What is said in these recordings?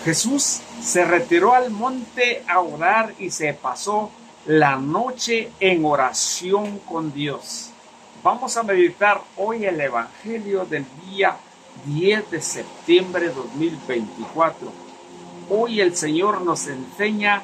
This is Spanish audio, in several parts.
Jesús se retiró al monte a orar y se pasó la noche en oración con Dios. Vamos a meditar hoy el Evangelio del día 10 de septiembre de 2024. Hoy el Señor nos enseña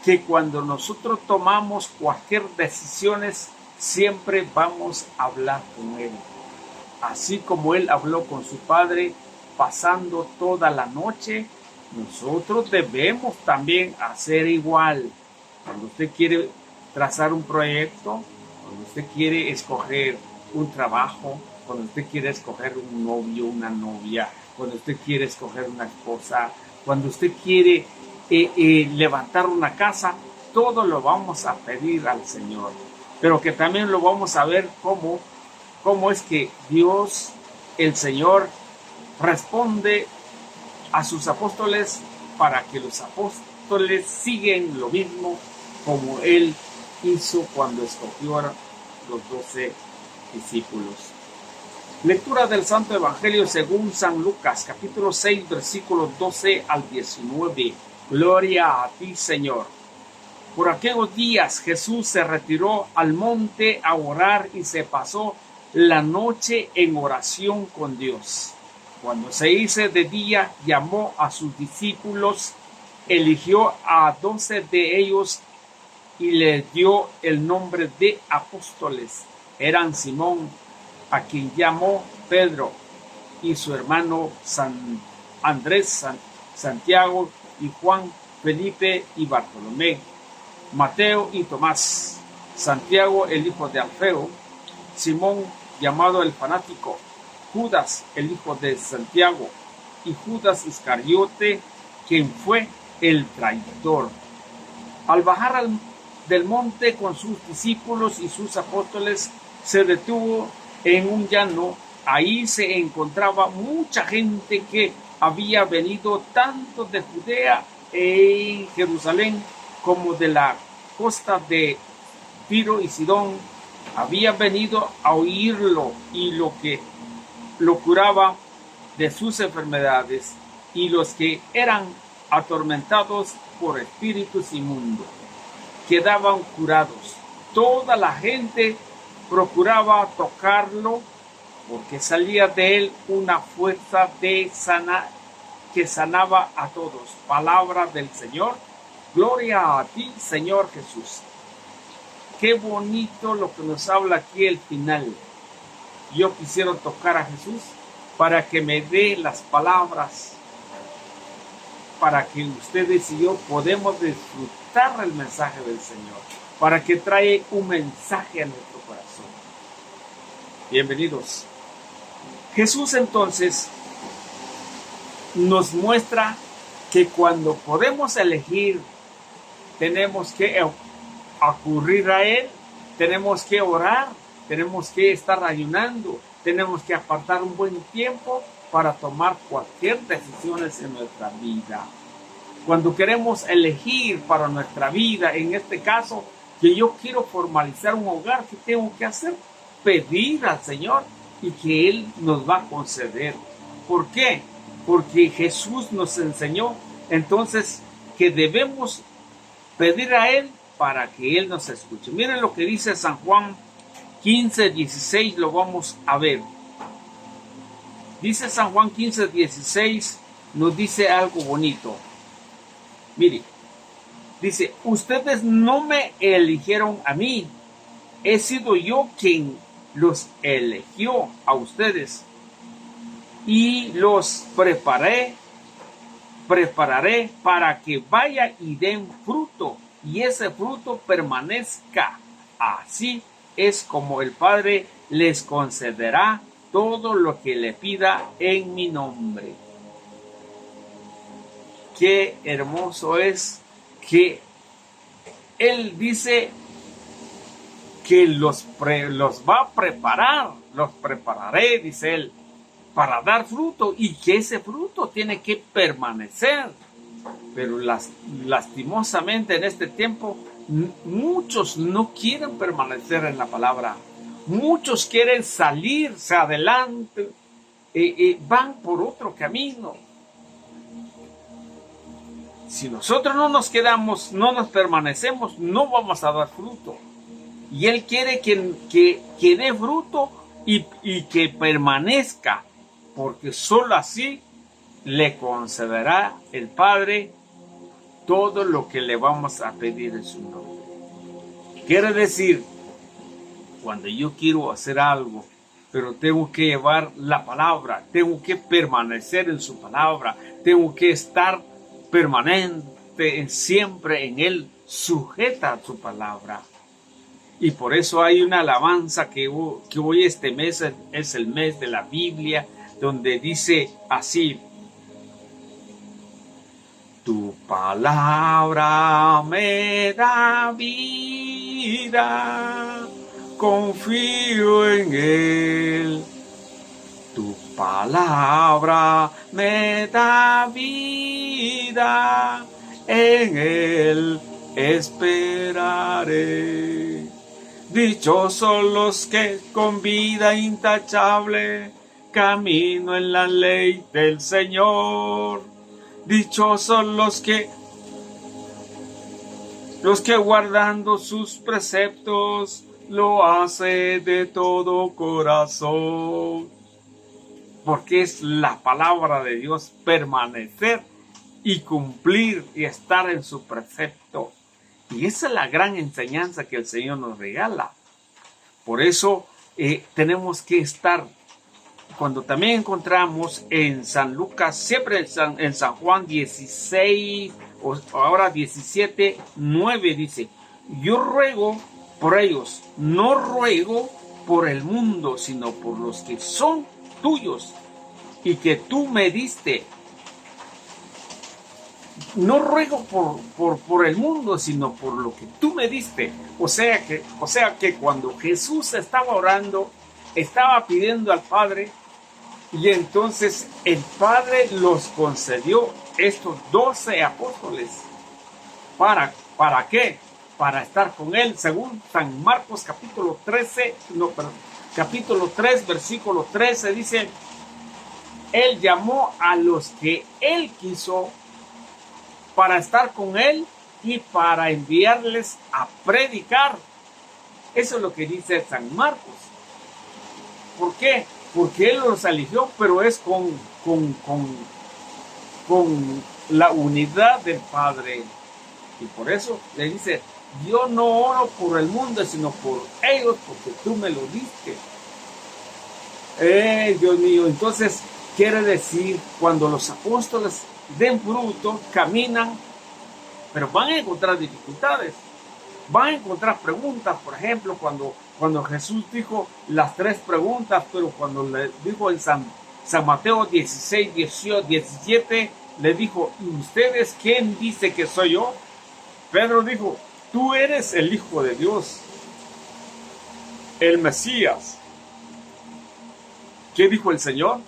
que cuando nosotros tomamos cualquier decisión, siempre vamos a hablar con Él. Así como Él habló con su Padre pasando toda la noche, nosotros debemos también hacer igual. Cuando usted quiere trazar un proyecto, cuando usted quiere escoger un trabajo, cuando usted quiere escoger un novio, una novia, cuando usted quiere escoger una esposa, cuando usted quiere levantar una casa, todo lo vamos a pedir al Señor. Pero que también lo vamos a ver cómo es que Dios, el Señor, responde a sus apóstoles para que los apóstoles sigan lo mismo como Él hizo cuando escogió a los 12 discípulos. Lectura del Santo Evangelio según San Lucas, capítulo 6, versículos 12 al 19. Gloria a ti, Señor. Por aquellos días Jesús se retiró al monte a orar y se pasó la noche en oración con Dios. Cuando se hizo de día, llamó a sus discípulos, eligió a 12 de ellos y les dio el nombre de apóstoles. Eran Simón, a quien llamó Pedro, y su hermano Andrés, Santiago y Juan, Felipe y Bartolomé, Mateo y Tomás, Santiago el hijo de Alfeo, Simón llamado el fanático, Judas el hijo de Santiago y Judas Iscariote, quien fue el traidor. Al bajar del monte con sus discípulos y sus apóstoles, se detuvo en un llano. Ahí se encontraba mucha gente que había venido tanto de Judea y Jerusalén como de la costa de Tiro y Sidón. Había venido a oírlo y lo curaba de sus enfermedades, y los que eran atormentados por espíritus inmundos quedaban curados. Toda la gente procuraba tocarlo, porque salía de él una fuerza que sanaba a todos. Palabra del Señor. Gloria a ti, Señor Jesús. Qué bonito lo que nos habla aquí el final. Yo quisiera tocar a Jesús para que me dé las palabras, para que ustedes y yo podemos disfrutar el mensaje del Señor, para que trae un mensaje a nuestro corazón. Bienvenidos. Jesús entonces nos muestra que cuando podemos elegir, tenemos que acudir a Él, tenemos que orar, tenemos que estar ayunando, tenemos que apartar un buen tiempo para tomar cualquier decisión en nuestra vida. Cuando queremos elegir para nuestra vida, en este caso, que yo quiero formalizar un hogar, ¿qué tengo que hacer? Pedir al Señor y que Él nos va a conceder. ¿Por qué? Porque Jesús nos enseñó entonces que debemos pedir a Él para que Él nos escuche. Miren lo que dice San Juan 15:16, lo vamos a ver. Dice San Juan 15:16, nos dice algo bonito. Mire, dice, ustedes no me eligieron a mí, he sido yo quien los eligió a ustedes y los prepararé para que vayan y den fruto, y ese fruto permanezca. Así es como el Padre les concederá todo lo que le pida en mi nombre. Qué hermoso es que Él dice que los va a preparar, los prepararé, dice Él, para dar fruto, y que ese fruto tiene que permanecer. Pero lastimosamente en este tiempo muchos no quieren permanecer en la palabra. Muchos quieren salirse adelante, van por otro camino. Si nosotros no nos quedamos, no nos permanecemos, no vamos a dar fruto. Y Él quiere que dé fruto y que permanezca, porque solo así le concederá el Padre todo lo que le vamos a pedir en su nombre. Quiere decir, cuando yo quiero hacer algo, pero tengo que llevar la palabra, tengo que permanecer en su palabra, tengo que estar permanente siempre en Él, sujeta a su palabra. Y por eso hay una alabanza que hoy este mes es el mes de la Biblia, donde dice así: tu palabra me da vida, confío en Él. Tu palabra me da vida, en Él esperaré. Dichosos los que con vida intachable camino en la ley del Señor. Dichosos los que guardando sus preceptos lo hace de todo corazón. Porque es la palabra de Dios permanecer y cumplir y estar en su precepto. Y esa es la gran enseñanza que el Señor nos regala. Por eso tenemos que estar. Cuando también encontramos en San Lucas, siempre en San Juan 16, o ahora 17, 9 dice: yo ruego por ellos, no ruego por el mundo, sino por los que son tuyos y que tú me diste. No ruego por el mundo, sino por lo que tú me diste. O sea que cuando Jesús estaba orando, estaba pidiendo al Padre, y entonces el Padre los concedió estos 12 apóstoles. ¿Para qué? Para estar con Él, según San Marcos capítulo 3, versículo 13, dice: Él llamó a los que Él quiso para estar con Él y para enviarles a predicar. Eso es lo que dice San Marcos. ¿Por qué? Porque Él los eligió, pero es con la unidad del Padre. Y por eso le dice: yo no oro por el mundo, sino por ellos, porque tú me lo diste. Dios mío, entonces quiere decir, cuando los apóstoles den fruto, caminan, pero van a encontrar dificultades, van a encontrar preguntas. Por ejemplo, cuando Jesús dijo las 3 preguntas, pero cuando le dijo en San Mateo 16, 18, 17, le dijo: ¿y ustedes quién dice que soy yo? Pedro dijo: tú eres el Hijo de Dios, el Mesías. ¿Qué dijo el Señor?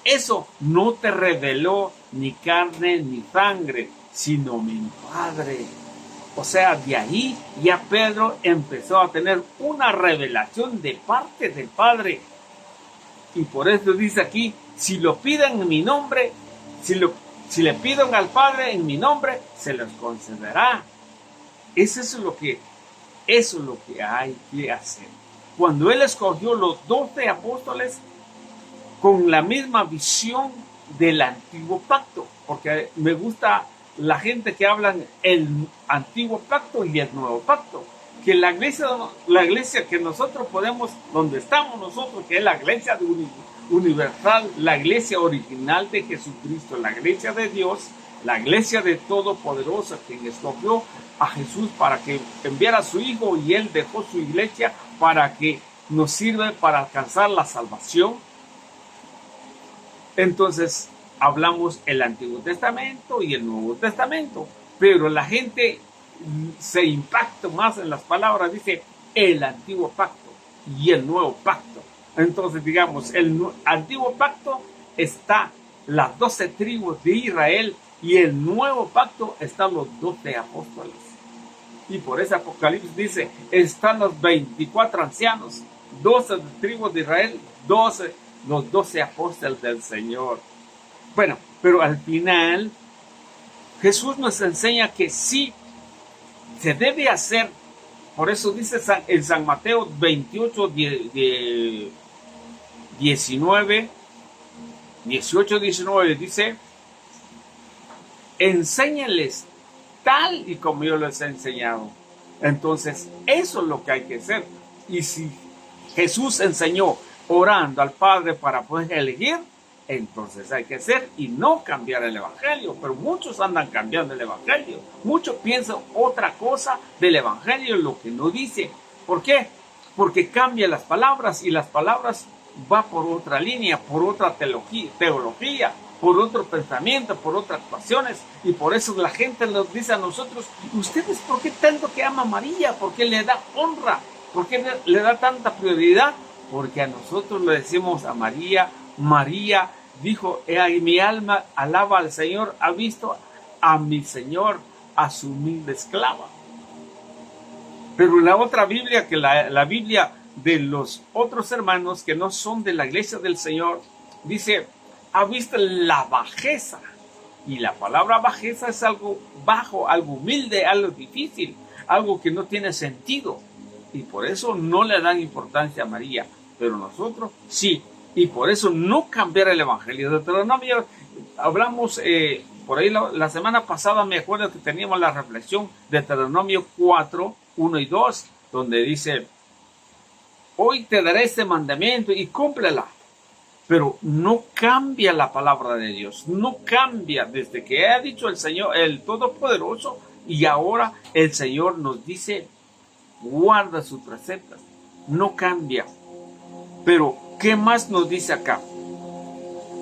Eso no te reveló ni carne ni sangre, sino mi Padre. O sea, de ahí ya Pedro empezó a tener una revelación de parte del Padre. Y por eso dice aquí: si lo piden en mi nombre, si le piden al Padre en mi nombre, se los concederá. Eso es lo que hay que hacer. Cuando Él escogió los 12 apóstoles con la misma visión del antiguo pacto, porque me gusta la gente que hablan el antiguo pacto y el nuevo pacto, que la iglesia que nosotros podemos, donde estamos nosotros, que es la iglesia universal, la iglesia original de Jesucristo, la iglesia de Dios, la iglesia de Todopoderoso, quien escogió a Jesús para que enviara a su Hijo, y Él dejó su iglesia para que nos sirva para alcanzar la salvación. Entonces hablamos el Antiguo Testamento y el Nuevo Testamento, pero la gente se impacta más en las palabras, dice el Antiguo Pacto y el Nuevo Pacto. Entonces, digamos, el Antiguo Pacto está las 12 tribus de Israel, y el Nuevo Pacto están los 12 apóstoles. Y por ese Apocalipsis dice: están los 24 ancianos, 12 tribus de Israel, los 12 apóstoles del Señor. Bueno, pero al final Jesús nos enseña que sí se debe hacer. Por eso dice en San Mateo 28, 19, 18, 19, dice: enséñenles tal y como yo les he enseñado. Entonces, eso es lo que hay que hacer. Y si Jesús enseñó orando al Padre para poder elegir, entonces hay que hacer y no cambiar el Evangelio. Pero muchos andan cambiando el Evangelio. Muchos piensan otra cosa del Evangelio, lo que no dice. ¿Por qué? Porque cambia las palabras y las palabras va por otra línea, por otra teología, por otro pensamiento, por otras pasiones. Y por eso la gente nos dice a nosotros: ¿ustedes por qué tanto que ama a María? ¿Por qué le da honra? ¿Por qué le da tanta prioridad? Porque a nosotros le decimos a María: María dijo, mi alma alaba al Señor, ha visto a mi Señor, a su humilde esclava. Pero la otra Biblia, que la Biblia de los otros hermanos que no son de la iglesia del Señor, dice: ha visto la bajeza. Y la palabra bajeza es algo bajo, algo humilde, algo difícil, algo que no tiene sentido. Y por eso no le dan importancia a María. Pero nosotros sí. Y por eso no cambiar el Evangelio. De Deuteronomio hablamos por ahí la semana pasada. Me acuerdo que teníamos la reflexión de Deuteronomio 4, 1 y 2, donde dice: hoy te daré este mandamiento y cúmplela. Pero no cambia la palabra de Dios, no cambia desde que ha dicho el Señor, el Todopoderoso, y ahora el Señor nos dice: guarda sus preceptos, no cambia. Pero, ¿qué más nos dice acá?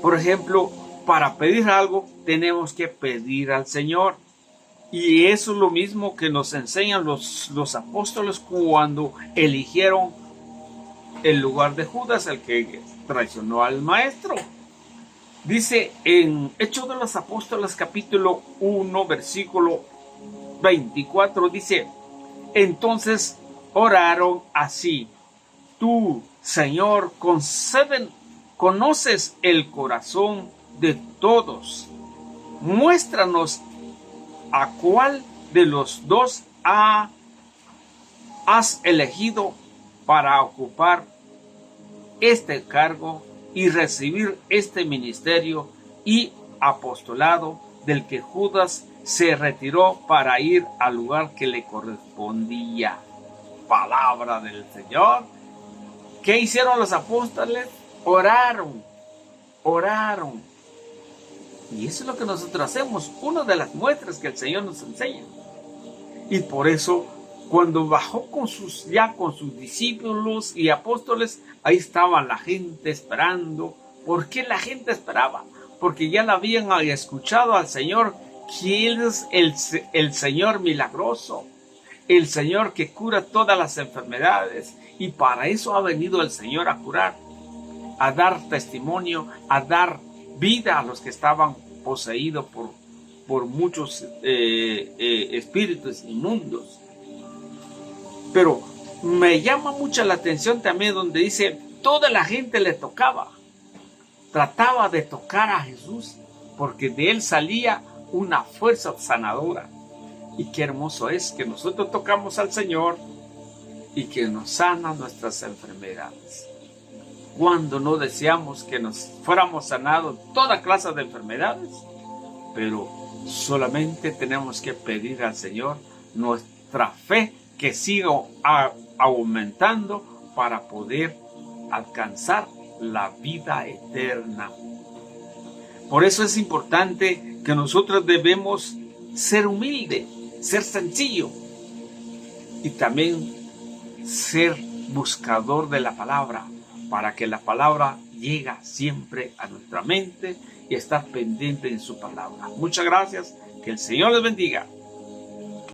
Por ejemplo, para pedir algo tenemos que pedir al Señor. Y eso es lo mismo que nos enseñan los apóstoles cuando eligieron el lugar de Judas, el que traicionó al maestro. Dice en Hechos de los Apóstoles capítulo 1 versículo 24, dice: entonces oraron así: tú, Señor, conoces el corazón de todos, muéstranos a cuál de los dos has elegido para ocupar este cargo y recibir este ministerio y apostolado del que Judas se retiró para ir al lugar que le correspondía. Palabra del Señor. ¿Qué hicieron los apóstoles? Oraron. Y eso es lo que nosotros hacemos, una de las muestras que el Señor nos enseña. Y por eso, cuando bajó con sus discípulos y apóstoles, ahí estaba la gente esperando. ¿Por qué la gente esperaba? Porque ya la habían escuchado al Señor, que Él es el Señor milagroso, el Señor que cura todas las enfermedades. Y para eso ha venido el Señor a curar, a dar testimonio, a dar vida a los que estaban poseídos por muchos espíritus inmundos. Pero me llama mucho la atención también donde dice: toda la gente le tocaba, trataba de tocar a Jesús, porque de él salía una fuerza sanadora. Y qué hermoso es que nosotros tocamos al Señor y que nos sana nuestras enfermedades. Cuando no deseamos que nos fuéramos sanados toda clase de enfermedades, pero solamente tenemos que pedir al Señor nuestra fe que siga aumentando para poder alcanzar la vida eterna. Por eso es importante que nosotros debemos ser humildes, ser sencillo y también ser buscador de la palabra, para que la palabra llegue siempre a nuestra mente y estar pendiente en su palabra. Muchas gracias, que el Señor les bendiga.